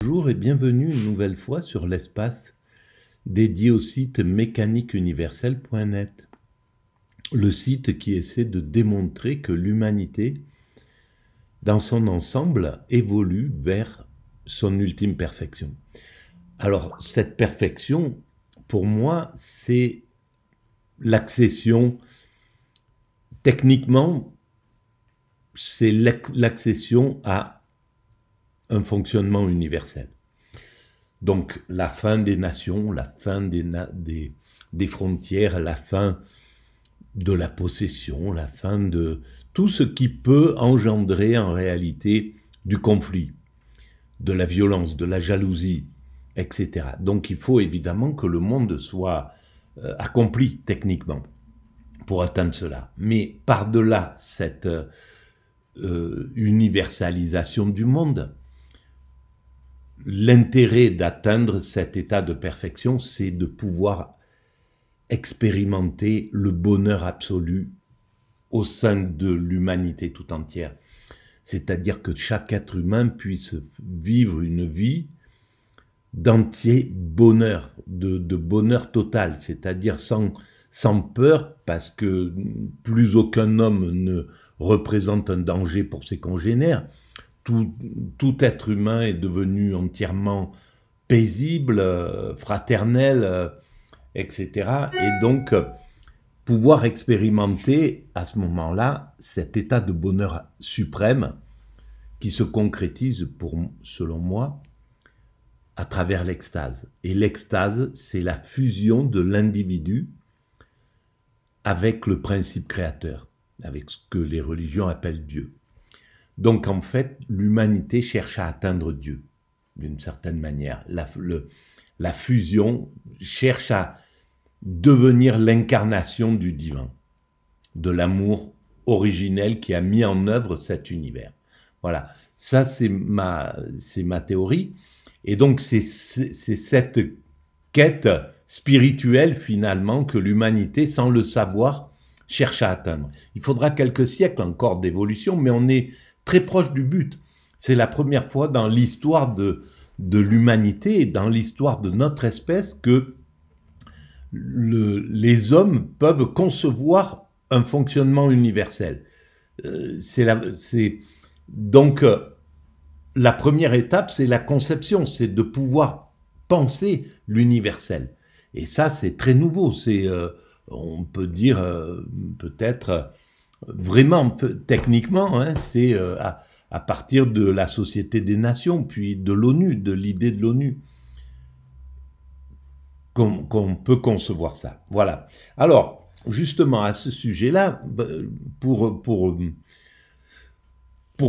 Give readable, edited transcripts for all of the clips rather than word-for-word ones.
Bonjour et bienvenue une nouvelle fois sur l'espace dédié au site mécaniqueuniverselle.net, le site qui essaie de démontrer que l'humanité, dans son ensemble, évolue vers son ultime perfection. Alors, cette perfection, pour moi, c'est l'accession, techniquement, c'est l'accession à un fonctionnement universel. Donc la fin des nations, la fin des frontières, la fin de la possession, la fin de tout ce qui peut engendrer en réalité du conflit, de la violence, de la jalousie, etc. Donc il faut évidemment que le monde soit accompli techniquement pour atteindre cela. Mais par-delà cette universalisation du monde, l'intérêt d'atteindre cet état de perfection, c'est de pouvoir expérimenter le bonheur absolu au sein de l'humanité tout entière. C'est-à-dire que chaque être humain puisse vivre une vie d'entier bonheur, de bonheur total, c'est-à-dire sans peur, parce que plus aucun homme ne représente un danger pour ses congénères. Tout être humain est devenu entièrement paisible, fraternel, etc. Et donc, pouvoir expérimenter à ce moment-là cet état de bonheur suprême qui se concrétise, selon moi, à travers l'extase. Et l'extase, c'est la fusion de l'individu avec le principe créateur, avec ce que les religions appellent Dieu. Donc en fait, l'humanité cherche à atteindre Dieu, d'une certaine manière. La fusion cherche à devenir l'incarnation du divin, de l'amour originel qui a mis en œuvre cet univers. Voilà, ça c'est ma théorie. Et donc c'est cette quête spirituelle finalement que l'humanité, sans le savoir, cherche à atteindre. Il faudra quelques siècles encore d'évolution, mais on est très proche du but. C'est la première fois dans l'histoire de l'humanité et dans l'histoire de notre espèce que les hommes peuvent concevoir un fonctionnement universel. Donc, la première étape, c'est la conception, c'est de pouvoir penser l'universel. Et ça, c'est très nouveau. On peut dire, peut-être, vraiment, techniquement, hein, c'est à partir de la Société des Nations, puis de l'ONU, de l'idée de l'ONU, qu'on peut concevoir ça. Voilà. Alors, justement, à ce sujet-là, pour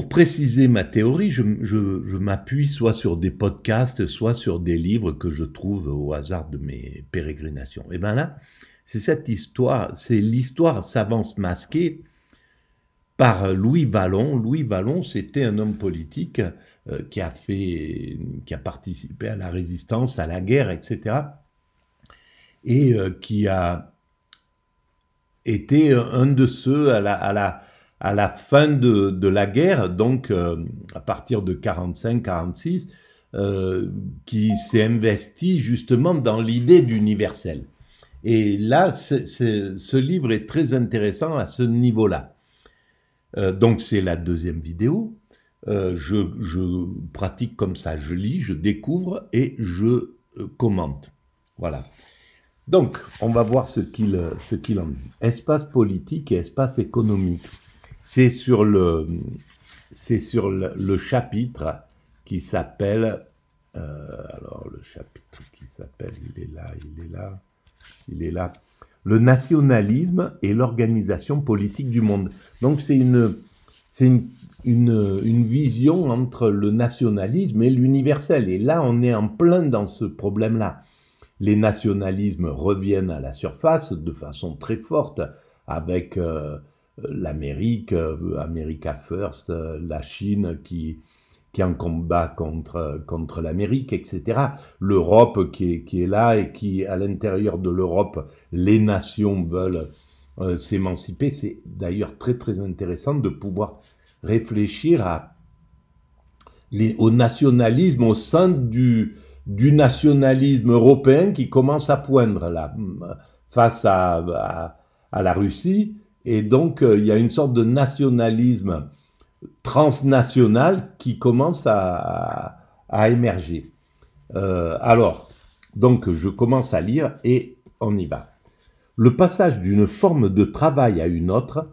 préciser ma théorie, je m'appuie soit sur des podcasts, soit sur des livres que je trouve au hasard de mes pérégrinations. Et bien là, c'est cette histoire, c'est l'histoire Savance masquée par Louis Vallon. Louis Vallon, c'était un homme politique qui a participé à la résistance, à la guerre, etc. Et qui a été un de ceux à la fin de la guerre, donc à partir de 45-46, qui s'est investi justement dans l'idée d'universel. Et là, ce livre est très intéressant à ce niveau-là. Donc c'est la deuxième vidéo. Je pratique comme ça, je lis, je découvre et je commente. Voilà. Donc, on va voir ce qu'il en dit. Espace politique et espace économique. C'est sur le chapitre qui s'appelle, alors le chapitre qui s'appelle, il est là, le nationalisme et l'organisation politique du monde. Donc c'est une vision entre le nationalisme et l'universel. Et là, on est en plein dans ce problème-là. Les nationalismes reviennent à la surface de façon très forte avec l'Amérique, America First, la Chine qui est en combat contre l'Amérique, etc. L'Europe qui est là et qui, à l'intérieur de l'Europe, les nations veulent s'émanciper. C'est d'ailleurs très très intéressant de pouvoir réfléchir au nationalisme, au sein du nationalisme européen qui commence à poindre là, face à la Russie. Et donc, il y a une sorte de nationalisme transnational qui commence à émerger. Alors, donc, je commence à lire et on y va. Le passage d'une forme de travail à une autre,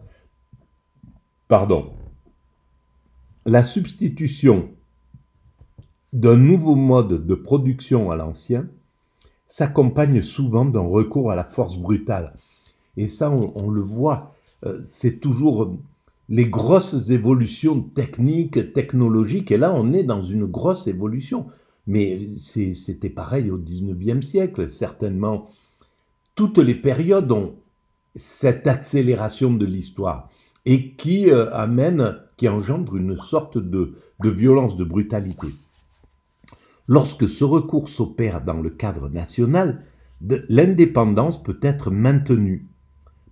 la substitution d'un nouveau mode de production à l'ancien s'accompagne souvent d'un recours à la force brutale. Et ça, on le voit, c'est toujours les grosses évolutions techniques, technologiques, et là, on est dans une grosse évolution. Mais c'était pareil au XIXe siècle, certainement. Toutes les périodes ont cette accélération de l'histoire et qui engendre une sorte de violence, de brutalité. Lorsque ce recours s'opère dans le cadre national, l'indépendance peut être maintenue.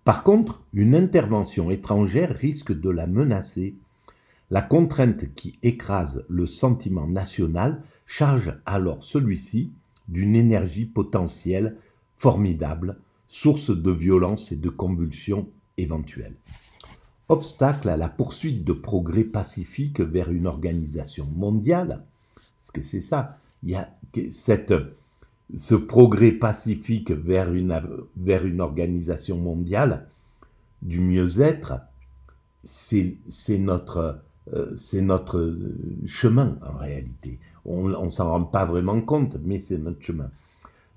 Par contre, une intervention étrangère risque de la menacer. La contrainte qui écrase le sentiment national charge alors celui-ci d'une énergie potentielle formidable, source de violence et de convulsions éventuelles. Obstacle à la poursuite de progrès pacifiques vers une organisation mondiale, parce que c'est ça, il y a ce progrès pacifique vers une organisation mondiale du mieux-être, c'est notre chemin en réalité. On ne s'en rend pas vraiment compte, mais c'est notre chemin.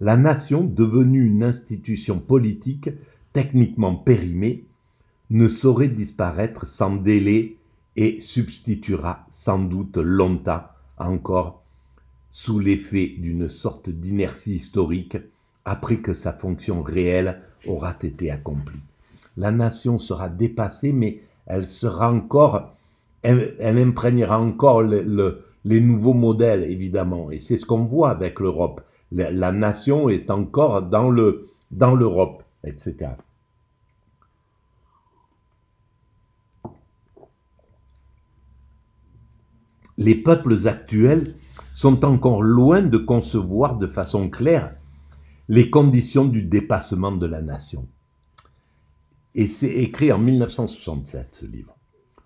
La nation, devenue une institution politique techniquement périmée, ne saurait disparaître sans délai et substituera sans doute longtemps encore sous l'effet d'une sorte d'inertie historique après que sa fonction réelle aura été accomplie. La nation sera dépassée, mais elle imprégnera encore les nouveaux modèles, évidemment. Et c'est ce qu'on voit avec l'Europe. La nation est encore dans l'Europe, etc. Les peuples actuels sont encore loin de concevoir de façon claire les conditions du dépassement de la nation. Et c'est écrit en 1967, ce livre.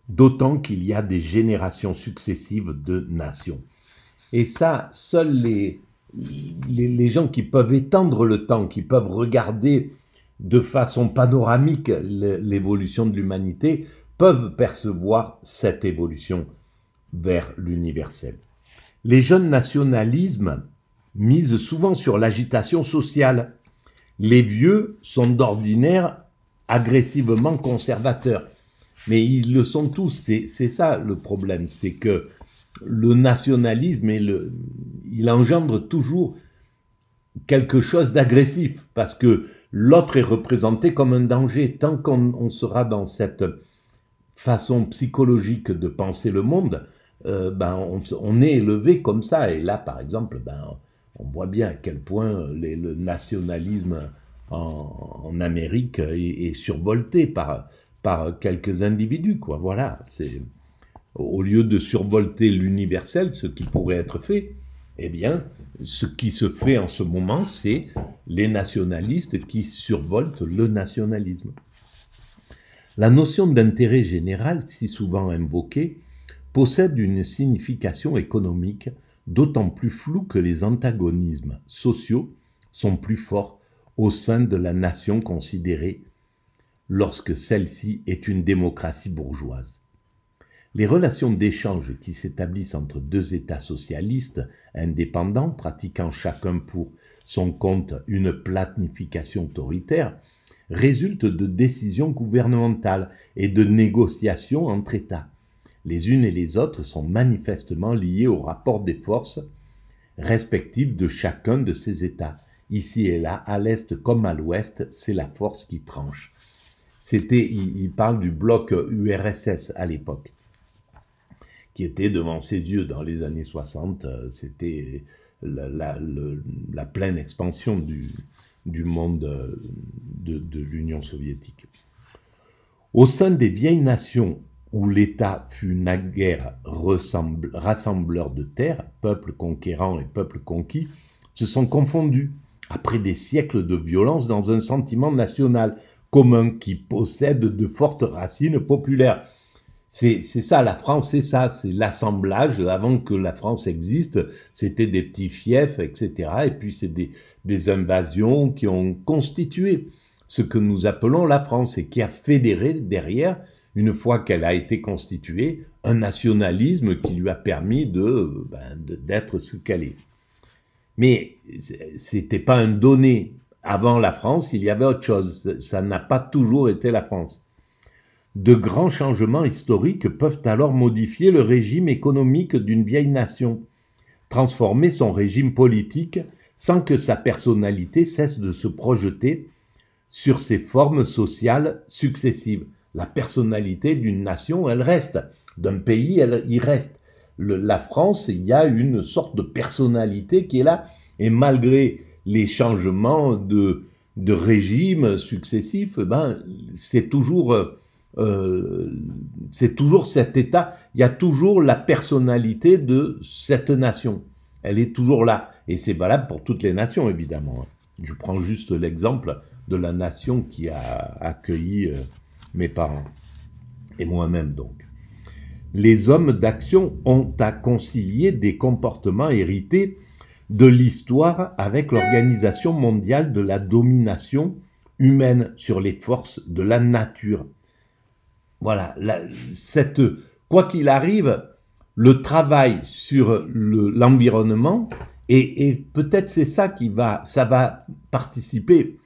D'autant qu'il y a des générations successives de nations. Et ça, seuls les gens qui peuvent étendre le temps, qui peuvent regarder de façon panoramique l'évolution de l'humanité, peuvent percevoir cette évolution vers l'universel. Les jeunes nationalismes misent souvent sur l'agitation sociale. Les vieux sont d'ordinaire agressivement conservateurs. Mais ils le sont tous, c'est ça le problème, c'est que le nationalisme, il engendre toujours quelque chose d'agressif, parce que l'autre est représenté comme un danger. Tant qu'on sera dans cette façon psychologique de penser le monde, on est élevé comme ça. Et là, par exemple, on voit bien à quel point le nationalisme en Amérique est survolté par quelques individus, quoi. Voilà, au lieu de survolter l'universel, ce qui pourrait être fait, eh bien, ce qui se fait en ce moment, c'est les nationalistes qui survoltent le nationalisme. La notion d'intérêt général, si souvent invoquée, possède une signification économique d'autant plus floue que les antagonismes sociaux sont plus forts au sein de la nation considérée lorsque celle-ci est une démocratie bourgeoise. Les relations d'échange qui s'établissent entre deux États socialistes indépendants, pratiquant chacun pour son compte une planification autoritaire, résultent de décisions gouvernementales et de négociations entre États. Les unes et les autres sont manifestement liées au rapport des forces respectives de chacun de ces États. Ici et là, à l'Est comme à l'Ouest, c'est la force qui tranche. Il parle du bloc URSS à l'époque, qui était devant ses yeux dans les années 60, c'était la pleine expansion du monde de l'Union soviétique. Au sein des vieilles nations où l'État fut naguère rassembleur de terres, peuple conquérant et peuple conquis, se sont confondus, après des siècles de violence, dans un sentiment national commun qui possède de fortes racines populaires. C'est ça, la France, c'est ça, c'est l'assemblage. Avant que la France existe, c'était des petits fiefs, etc. Et puis c'est des invasions qui ont constitué ce que nous appelons la France et qui a fédéré derrière, une fois qu'elle a été constituée, un nationalisme qui lui a permis d'être ce qu'elle est. Mais c'était pas un donné. Avant la France, il y avait autre chose. Ça n'a pas toujours été la France. De grands changements historiques peuvent alors modifier le régime économique d'une vieille nation, transformer son régime politique sans que sa personnalité cesse de se projeter sur ses formes sociales successives. La personnalité d'une nation, elle reste. D'un pays, elle y reste. La France, il y a une sorte de personnalité qui est là. Et malgré les changements de régime successifs, c'est toujours cet État. Il y a toujours la personnalité de cette nation. Elle est toujours là. Et c'est valable pour toutes les nations, évidemment. Je prends juste l'exemple de la nation qui a accueilli mes parents, et moi-même donc. Les hommes d'action ont à concilier des comportements hérités de l'histoire avec l'organisation mondiale de la domination humaine sur les forces de la nature. Voilà, quoi qu'il arrive, le travail sur l'environnement, et peut-être c'est ça ça va participer.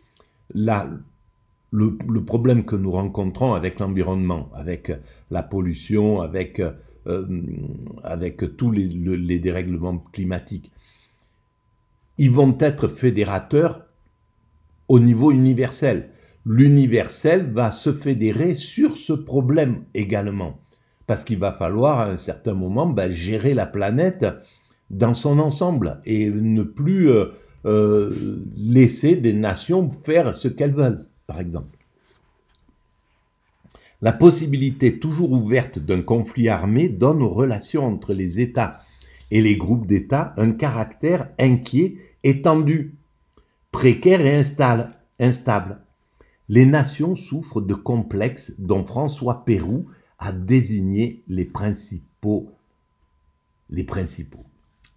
Le problème que nous rencontrons avec l'environnement, avec la pollution, avec tous les dérèglements climatiques, ils vont être fédérateurs au niveau universel. L'universel va se fédérer sur ce problème également, parce qu'il va falloir à un certain moment gérer la planète dans son ensemble et ne plus laisser des nations faire ce qu'elles veulent, par exemple. La possibilité toujours ouverte d'un conflit armé donne aux relations entre les États et les groupes d'États un caractère inquiet et tendu, précaire et instable. Les nations souffrent de complexes dont François Pérou a désigné les principaux.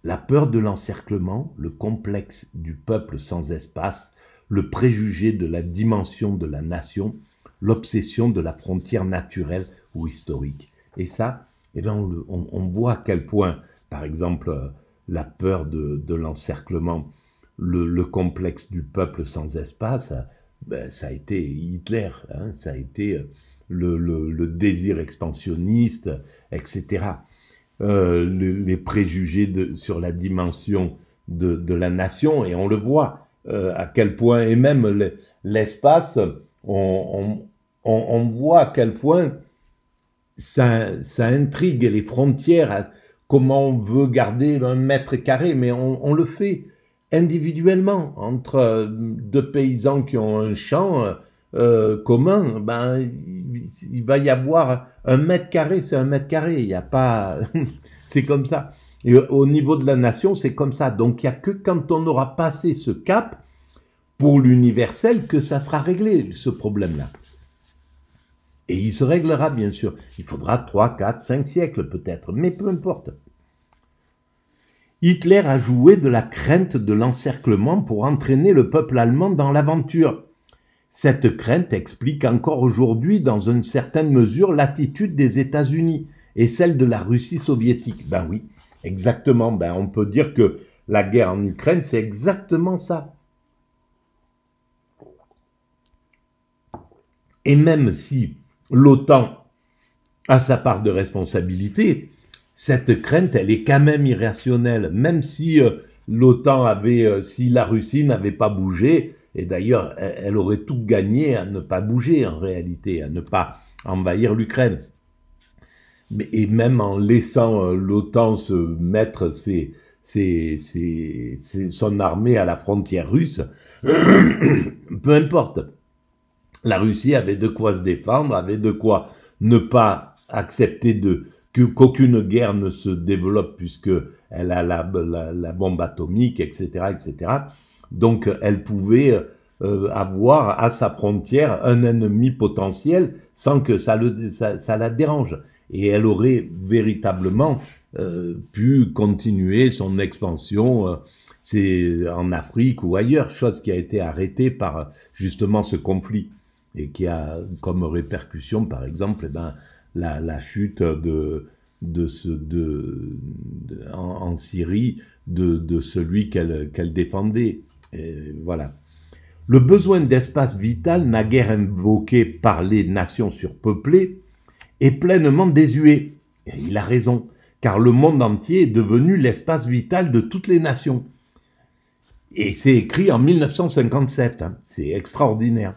La peur de l'encerclement, le complexe du peuple sans espace, le préjugé de la dimension de la nation, l'obsession de la frontière naturelle ou historique. Et ça, on voit à quel point, par exemple, la peur de l'encerclement, le complexe du peuple sans espace, ça a été Hitler, ça a été le désir expansionniste, etc. Les préjugés sur la dimension de la nation, et on le voit à quel point, et même l'espace, on voit à quel point ça intrigue les frontières, comment on veut garder 1 mètre carré, mais on le fait individuellement, entre deux paysans qui ont un champ commun, il va y avoir 1 mètre carré, c'est 1 mètre carré, il n'y a pas... c'est comme ça. Et au niveau de la nation, c'est comme ça. Donc il n'y a que quand on aura passé ce cap, pour l'universel, que ça sera réglé, ce problème-là. Et il se réglera, bien sûr. Il faudra 3, 4, 5 siècles peut-être, mais peu importe. Hitler a joué de la crainte de l'encerclement pour entraîner le peuple allemand dans l'aventure. Cette crainte explique encore aujourd'hui, dans une certaine mesure, l'attitude des États-Unis et celle de la Russie soviétique. Ben oui, exactement. On peut dire que la guerre en Ukraine, c'est exactement ça. Et même si l'OTAN a sa part de responsabilité, cette crainte, elle est quand même irrationnelle. Même si l'OTAN si la Russie n'avait pas bougé, et d'ailleurs, elle aurait tout gagné à ne pas bouger en réalité, à ne pas envahir l'Ukraine. Et même en laissant l'OTAN se mettre son armée à la frontière russe, peu importe. La Russie avait de quoi se défendre, avait de quoi ne pas accepter qu'aucune guerre ne se développe puisque elle a la bombe atomique, etc., etc. Donc, elle pouvait avoir à sa frontière un ennemi potentiel sans que ça la dérange. Et elle aurait véritablement pu continuer son expansion, c'est en Afrique ou ailleurs, chose qui a été arrêtée par justement ce conflit et qui a comme répercussion, par exemple, la chute en Syrie de celui qu'elle défendait. Et voilà. Le besoin d'espace vital, naguère invoqué par les nations surpeuplées, est pleinement désuet. Et il a raison, car le monde entier est devenu l'espace vital de toutes les nations. Et c'est écrit en 1957, hein, c'est extraordinaire.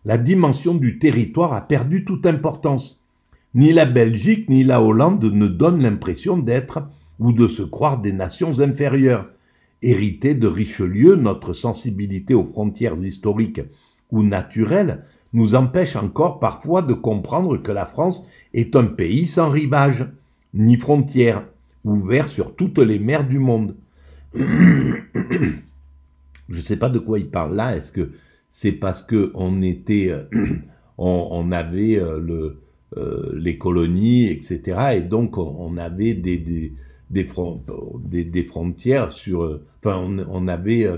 La dimension du territoire a perdu toute importance. Ni la Belgique ni la Hollande ne donnent l'impression d'être ou de se croire des nations inférieures. Héritée de Richelieu, notre sensibilité aux frontières historiques ou naturelles nous empêche encore parfois de comprendre que la France est un pays sans rivage, ni frontières, ouvert sur toutes les mers du monde. Je ne sais pas de quoi il parle là, est-ce que c'est parce qu'on était, on avait les colonies, etc., et donc on avait des frontières sur, enfin, on avait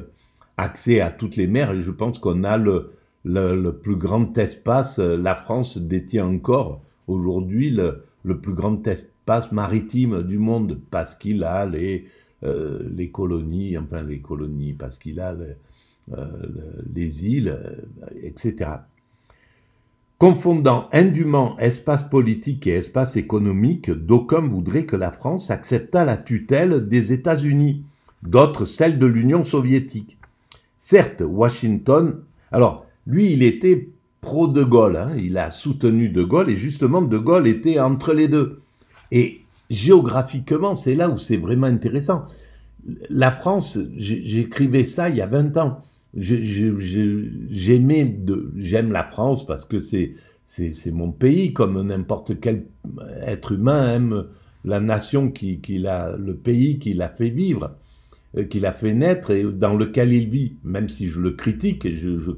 accès à toutes les mers, et je pense qu'on a le plus grand espace, la France détient encore aujourd'hui le plus grand espace maritime du monde, parce qu'il a les colonies, parce qu'il a les îles, etc. Confondant indûment espace politique et espace économique, d'aucuns voudraient que la France acceptât la tutelle des États-Unis, d'autres celle de l'Union soviétique. Certes, Washington... Alors, lui, il était pro-De Gaulle, hein, il a soutenu De Gaulle, et justement, De Gaulle était entre les deux. Et géographiquement, c'est là où c'est vraiment intéressant. La France, j'écrivais ça il y a 20 ans, j'aime la France parce que c'est mon pays, comme n'importe quel être humain aime la nation le pays qui l'a fait vivre, qui l'a fait naître et dans lequel il vit, même si je le critique, et je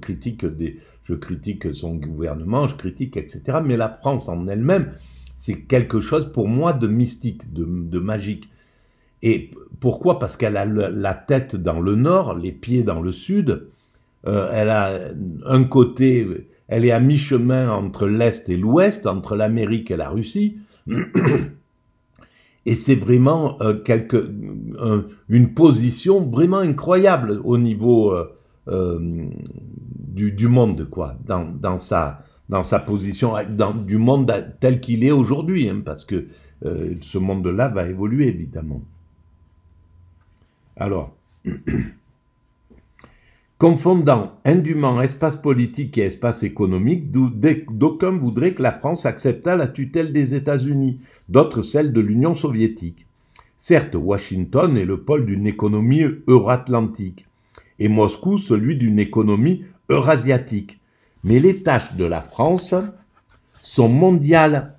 critique son gouvernement, je critique, etc. Mais la France en elle-même, c'est quelque chose pour moi de mystique, de magique. Et pourquoi? Parce qu'elle a la tête dans le nord, les pieds dans le sud, elle a un côté, elle est à mi-chemin entre l'Est et l'Ouest, entre l'Amérique et la Russie, et c'est vraiment une position vraiment incroyable au niveau du monde, quoi, dans sa position, du monde tel qu'il est aujourd'hui, hein, parce que ce monde-là va évoluer, évidemment. Alors, confondant indûment espace politique et espace économique, d'aucuns voudraient que la France acceptât la tutelle des États-Unis, d'autres celle de l'Union soviétique. Certes, Washington est le pôle d'une économie euro-atlantique, et Moscou celui d'une économie eurasiatique. Mais les tâches de la France sont mondiales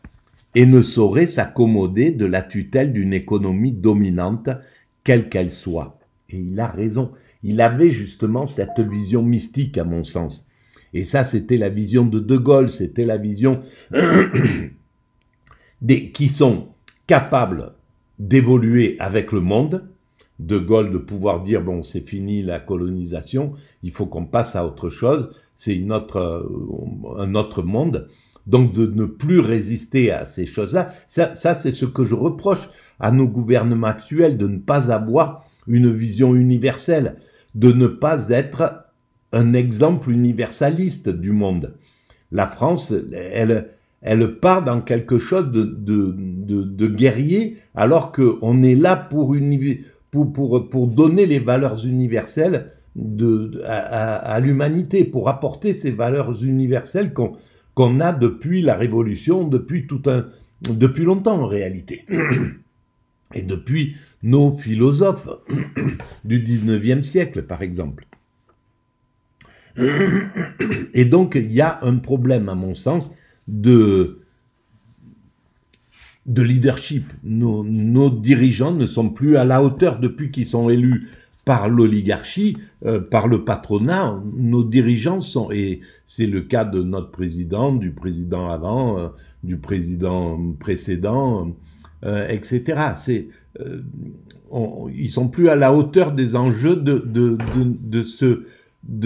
et ne sauraient s'accommoder de la tutelle d'une économie dominante, quelle qu'elle soit. Et il a raison. Il avait justement cette vision mystique, à mon sens. Et ça, c'était la vision de Gaulle, c'était la vision qui sont capables d'évoluer avec le monde. De Gaulle de pouvoir dire, bon, c'est fini la colonisation, il faut qu'on passe à autre chose, c'est un autre monde. Donc de ne plus résister à ces choses-là, ça c'est ce que je reproche à nos gouvernements actuels, de ne pas avoir une vision universelle, de ne pas être un exemple universaliste du monde. La France, elle part dans quelque chose de guerrier, alors qu'on est là pour donner les valeurs universelles à l'humanité, pour apporter ces valeurs universelles qu'on a depuis la Révolution, depuis longtemps en réalité. Et depuis nos philosophes du 19e siècle, par exemple. Et donc, il y a un problème, à mon sens, de leadership. Nos dirigeants ne sont plus à la hauteur depuis qu'ils sont élus par l'oligarchie, par le patronat. Nos dirigeants sont, et c'est le cas de notre président, du président avant, du président précédent, etc. Ils sont plus à la hauteur des enjeux de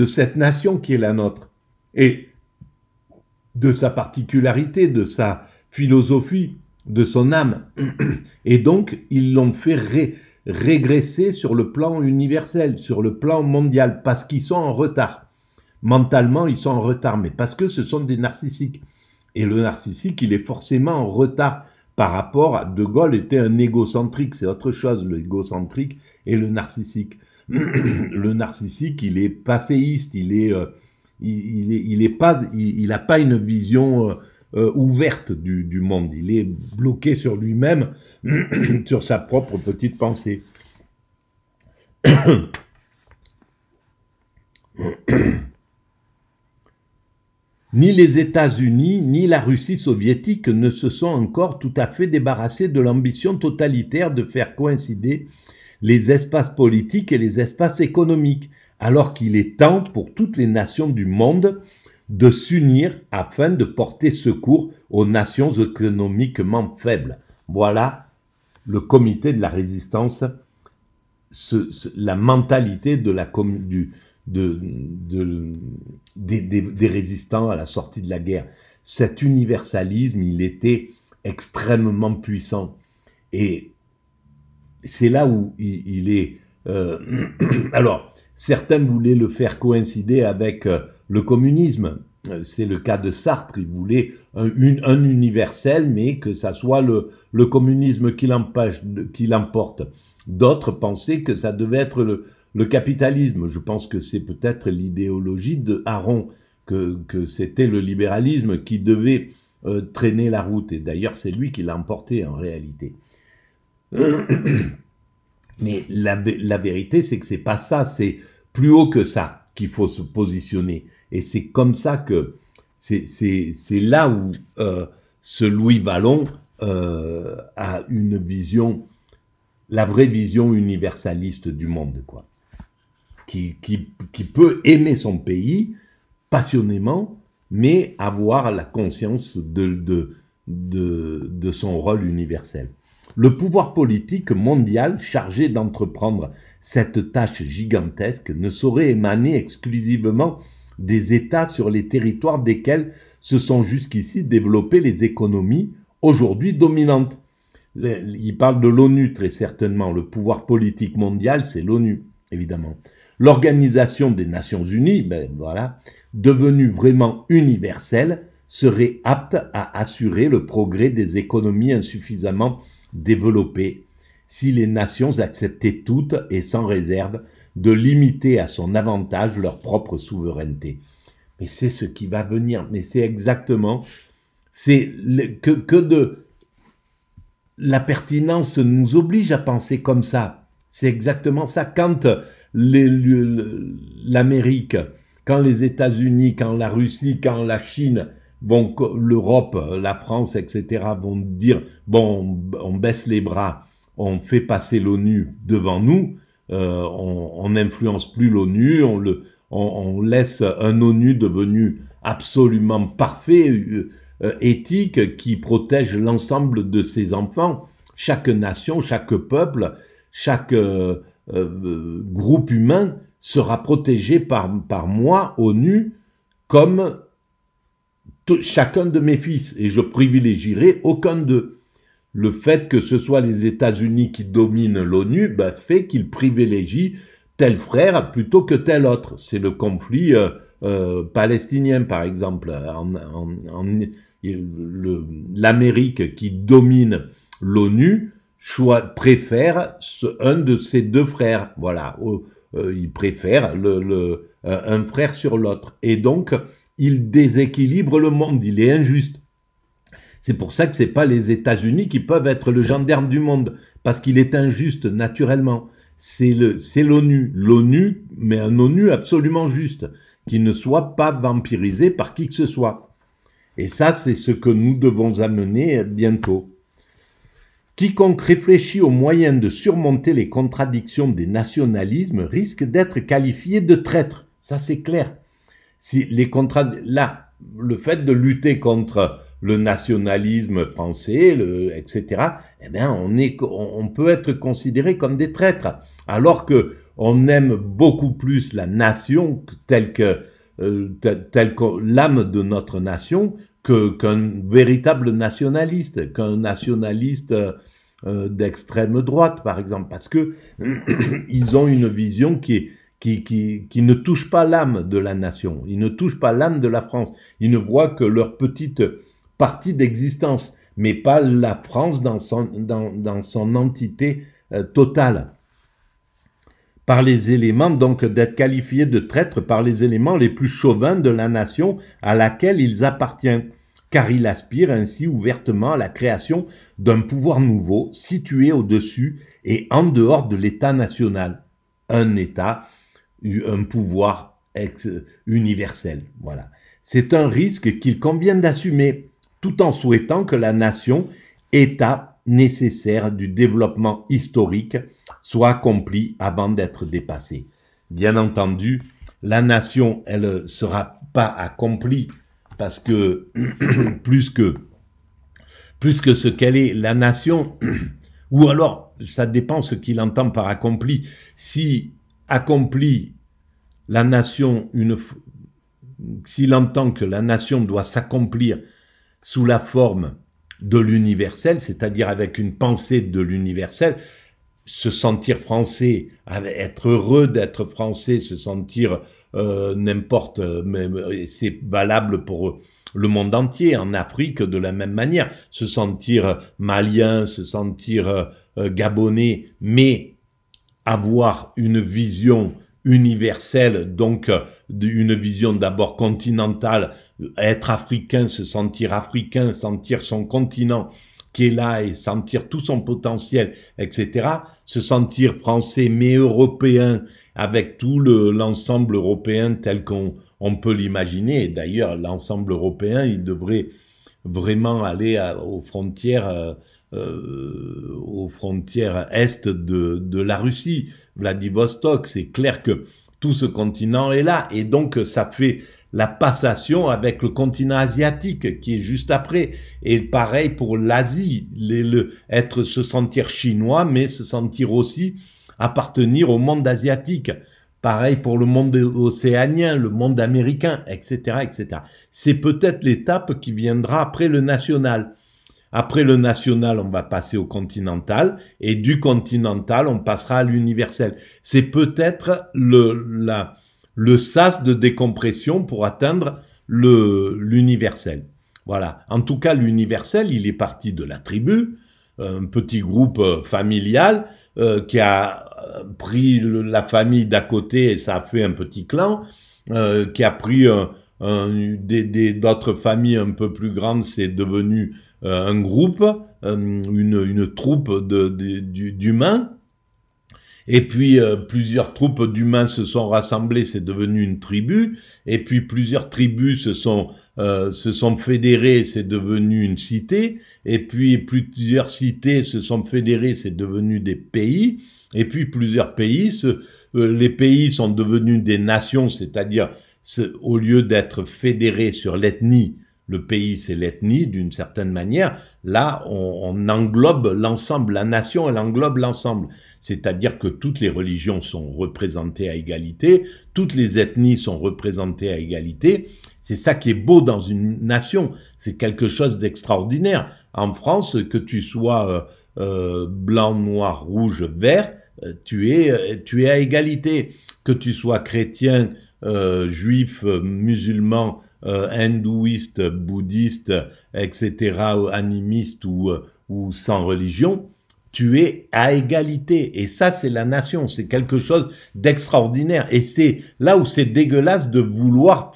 cette nation qui est la nôtre, et de sa particularité, de sa philosophie, de son âme. Et donc, ils l'ont fait régresser sur le plan universel, sur le plan mondial, parce qu'ils sont en retard. Mentalement, ils sont en retard, mais parce que ce sont des narcissiques. Et le narcissique, il est forcément en retard par rapport à... De Gaulle était un égocentrique, c'est autre chose, le égocentrique et le narcissique. Le narcissique, il est passéiste, il a pas une vision ouverte du monde. Il est bloqué sur lui-même, sur sa propre petite pensée. Ni les États-Unis, ni la Russie soviétique ne se sont encore tout à fait débarrassés de l'ambition totalitaire de faire coïncider les espaces politiques et les espaces économiques, alors qu'il est temps pour toutes les nations du monde de s'unir afin de porter secours aux nations économiquement faibles. Voilà le comité de la résistance, la mentalité de des résistants à la sortie de la guerre. Cet universalisme, il était extrêmement puissant. Et c'est là où il est... alors, certains voulaient le faire coïncider avec le communisme. C'est le cas de Sartre. Il voulait un universel, mais que ça soit le communisme qui l'emporte. D'autres pensaient que ça devait être le capitalisme. Je pense que c'est peut-être l'idéologie de Aron, que c'était le libéralisme qui devait traîner la route. Et d'ailleurs, c'est lui qui l'a emporté en réalité. Mais la vérité, c'est que c'est pas ça, c'est plus haut que ça qu'il faut se positionner. Et c'est comme ça que c'est là où ce Louis Vallon a une vision, la vraie vision universaliste du monde, quoi. Qui peut aimer son pays passionnément, mais avoir la conscience de son rôle universel. Le pouvoir politique mondial chargé d'entreprendre cette tâche gigantesque ne saurait émaner exclusivement des États sur les territoires desquels se sont jusqu'ici développées les économies aujourd'hui dominantes. Il parle de l'ONU très certainement. Le pouvoir politique mondial, c'est l'ONU, évidemment. L'Organisation des Nations Unies, ben voilà, devenue vraiment universelle, serait apte à assurer le progrès des économies insuffisamment développées si les nations acceptaient toutes et sans réserve de limiter à son avantage leur propre souveraineté. Mais c'est ce qui va venir, mais c'est exactement, la pertinence nous oblige à penser comme ça. C'est exactement ça. Quand l'Amérique, quand les États-Unis, quand la Russie, quand la Chine, bon, l'Europe, la France, etc., vont dire, bon, on baisse les bras, on fait passer l'ONU devant nous, on n'influence plus l'ONU, on laisse un ONU devenu absolument parfait, éthique, qui protège l'ensemble de ses enfants. Chaque nation, chaque peuple, chaque groupe humain sera protégé par moi, ONU, comme chacun de mes fils. Et je privilégierai aucun d'eux. Le fait que ce soit les États-Unis qui dominent l'ONU, ben, fait qu'ils privilégient tel frère plutôt que tel autre. C'est le conflit palestinien, par exemple. L'Amérique qui domine l'ONU préfère un de ses deux frères. Voilà, il préfère un frère sur l'autre. Et donc, il déséquilibre le monde, il est injuste. C'est pour ça que c'est pas les États-Unis qui peuvent être le gendarme du monde, parce qu'il est injuste naturellement. C'est l'ONU. L'ONU, mais un ONU absolument juste, qui ne soit pas vampirisé par qui que ce soit. Et ça, c'est ce que nous devons amener bientôt. Quiconque réfléchit aux moyens de surmonter les contradictions des nationalismes risque d'être qualifié de traître. Ça, c'est clair. Si là, le fait de lutter contre le nationalisme français, etc., eh bien, on peut être considéré comme des traîtres. Alors que on aime beaucoup plus la nation telle que l'âme de notre nation qu'un véritable nationaliste, d'extrême droite, par exemple, parce que ils ont une vision qui ne touche pas l'âme de la nation, ils ne touchent pas l'âme de la France, ils ne voient que leur petite partie d'existence, mais pas la France dans son entité totale. Par les éléments, donc d'être qualifiés de traîtres par les éléments les plus chauvins de la nation à laquelle ils appartiennent, car il aspire ainsi ouvertement à la création d'un pouvoir nouveau, situé au-dessus et en dehors de l'État national. Un État, un pouvoir universel. Voilà. C'est un risque qu'il convient d'assumer, tout en souhaitant que la nation, État nécessaire du développement historique, soit accomplie avant d'être dépassée. Bien entendu, la nation, elle ne sera pas accomplie parce que plus que ce qu'elle est, la nation, ou alors, ça dépend ce qu'il entend par accompli. Si accompli, la nation, s'il entend que la nation doit s'accomplir sous la forme de l'universel, c'est-à-dire avec une pensée de l'universel, se sentir français, être heureux d'être français, se sentir n'importe, c'est valable pour le monde entier, en Afrique de la même manière, se sentir malien, se sentir gabonais, mais avoir une vision universelle, donc une vision d'abord continentale, être africain, se sentir son continent qui est là et sentir tout son potentiel, etc. Se sentir français mais européen avec tout l'ensemble européen tel qu'on peut l'imaginer. D'ailleurs, l'ensemble européen, il devrait vraiment aller aux frontières est de la Russie, Vladivostok. C'est clair que tout ce continent est là et donc ça fait la passation avec le continent asiatique qui est juste après. Et pareil pour l'Asie, se sentir chinois, mais se sentir aussi appartenir au monde asiatique. Pareil pour le monde océanien, le monde américain, etc., etc. C'est peut-être l'étape qui viendra après le national. Après le national, on va passer au continental, et du continental, on passera à l'universel. C'est peut-être le sas de décompression pour atteindre l'universel. Voilà. En tout cas, l'universel, il est parti de la tribu, un petit groupe familial qui a pris la famille d'à côté et ça a fait un petit clan, qui a pris d'autres familles un peu plus grandes, c'est devenu un groupe, une troupe d'humains. Et puis plusieurs troupes d'humains se sont rassemblées, c'est devenu une tribu. Et puis plusieurs tribus se sont fédérées, c'est devenu une cité. Et puis plusieurs cités se sont fédérées, c'est devenu des pays. Et puis plusieurs pays, les pays sont devenus des nations, c'est-à-dire au lieu d'être fédérés sur l'ethnie, le pays c'est l'ethnie d'une certaine manière, là on englobe l'ensemble, la nation elle englobe l'ensemble. C'est-à-dire que toutes les religions sont représentées à égalité, toutes les ethnies sont représentées à égalité. C'est ça qui est beau dans une nation, c'est quelque chose d'extraordinaire. En France, que tu sois blanc, noir, rouge, vert, tu es à égalité. Que tu sois chrétien, juif, musulman, hindouiste, bouddhiste, etc., animiste ou sans religion, tu es à égalité. Et ça, c'est la nation. C'est quelque chose d'extraordinaire. Et c'est là où c'est dégueulasse de vouloir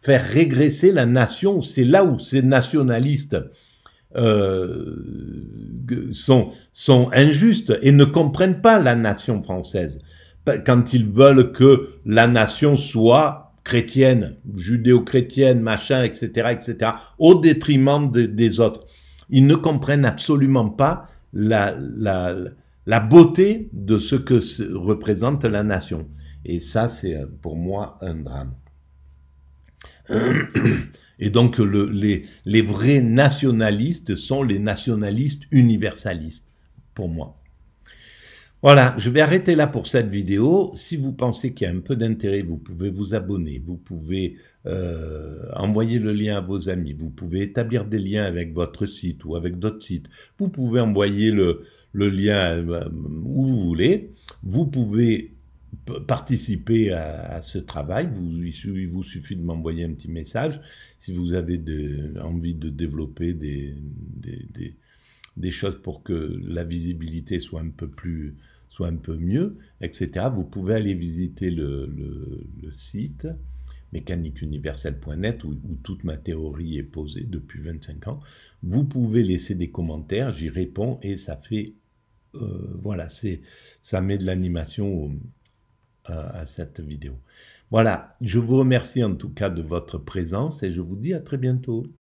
faire régresser la nation. C'est là où ces nationalistes sont injustes et ne comprennent pas la nation française. Quand ils veulent que la nation soit chrétienne, judéo-chrétienne, machin, etc., etc., au détriment des autres. Ils ne comprennent absolument pas la beauté de ce que représente la nation. Et ça, c'est pour moi un drame. Et donc, les vrais nationalistes sont les nationalistes universalistes, pour moi. Voilà, je vais arrêter là pour cette vidéo. Si vous pensez qu'il y a un peu d'intérêt, vous pouvez vous abonner, vous pouvez envoyer le lien à vos amis, vous pouvez établir des liens avec votre site ou avec d'autres sites, vous pouvez envoyer le lien où vous voulez, vous pouvez participer à ce travail, il vous suffit de m'envoyer un petit message si vous avez envie de développer des choses pour que la visibilité soit un peu mieux, etc. Vous pouvez aller visiter le site mécaniqueuniverselle.net où toute ma théorie est posée depuis 25 ans. Vous pouvez laisser des commentaires, j'y réponds et ça fait, voilà, ça met de l'animation à cette vidéo. Voilà, je vous remercie en tout cas de votre présence et je vous dis à très bientôt.